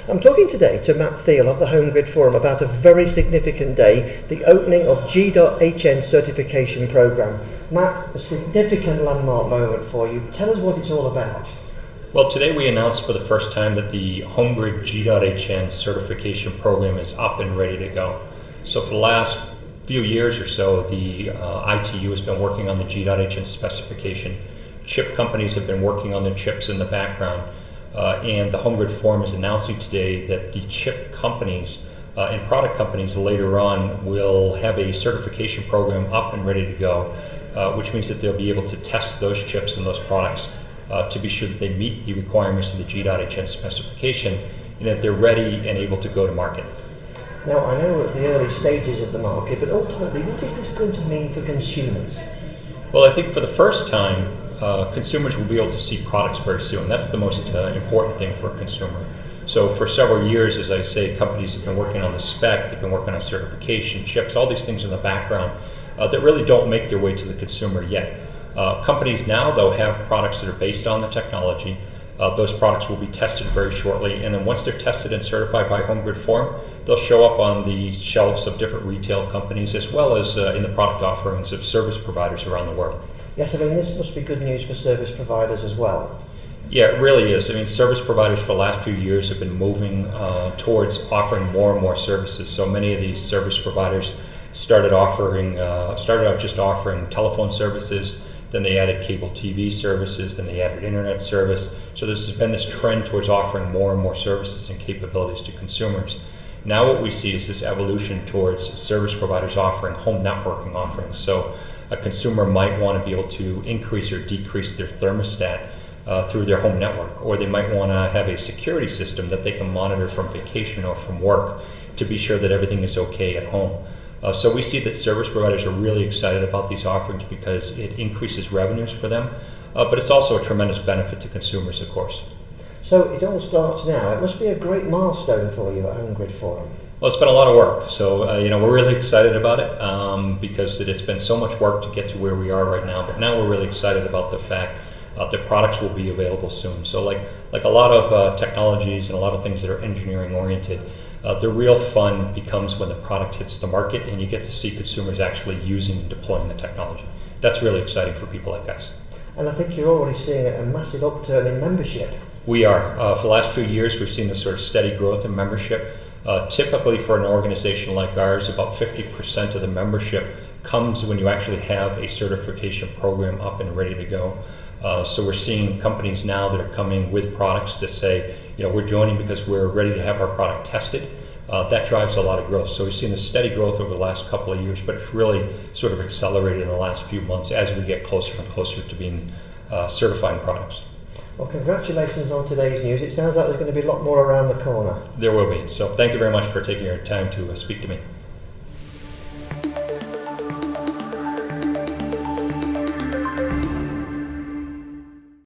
I'm talking today to Matt Theall of the Home Grid Forum about a very significant day, the opening of g.hn certification program. Matt, a significant landmark moment for you. Tell us what it's all about. Well, today we announced for the first time that the Home Grid g.hn certification program is up and ready to go. So for the last few years or so, the ITU has been working on the g.hn specification. Chip companies have been working on the chips in the background. And the Home Grid Forum is announcing today that the chip companies and product companies later on will have a certification program up and ready to go, which means that they'll be able to test those chips and those products to be sure that they meet the requirements of the g.hn specification and that they're ready and able to go to market. Now, I know we're at the early stages of the market, but ultimately, what is this going to mean for consumers? Well, I think for the first time, consumers will be able to see products very soon. That's the most important thing for a consumer. So for several years, as I say, companies have been working on the spec, they've been working on certification, chips, all these things in the background that really don't make their way to the consumer yet. Companies now, though, have products that are based on the technology. Those products will be tested very shortly, and then once they're tested and certified by Home Grid Forum, they'll show up on the shelves of different retail companies as well as in the product offerings of service providers around the world. Yes, I mean, this must be good news for service providers as well. Yeah, it really is. I mean, service providers for the last few years have been moving towards offering more and more services. So many of these service providers started out just offering telephone services, then they added cable TV services, then they added internet service. So there's been this trend towards offering more and more services and capabilities to consumers. Now what we see is this evolution towards service providers offering home networking offerings. So a consumer might want to be able to increase or decrease their thermostat through their home network, or they might want to have a security system that they can monitor from vacation or from work to be sure that everything is okay at home. So we see that service providers are really excited about these offerings because it increases revenues for them, but it's also a tremendous benefit to consumers, of course. So it all starts now. It must be a great milestone for you at Home Grid Forum. Well, it's been a lot of work, so we're really excited about it because it's been so much work to get to where we are right now. But now we're really excited about the fact that products will be available soon. So, like a lot of technologies and a lot of things that are engineering oriented, the real fun becomes when the product hits the market and you get to see consumers actually using and deploying the technology. That's really exciting for people like us. And I think you're already seeing a massive upturn in membership. We are. For the last few years, we've seen this sort of steady growth in membership. Typically for an organization like ours, about 50% of the membership comes when you actually have a certification program up and ready to go. So we're seeing companies now that are coming with products that say, we're joining because we're ready to have our product tested. That drives a lot of growth. So we've seen a steady growth over the last couple of years, but it's really sort of accelerated in the last few months as we get closer and closer to being certifying products. Well, congratulations on today's news. It sounds like there's going to be a lot more around the corner. There will be. So thank you very much for taking your time to speak to me.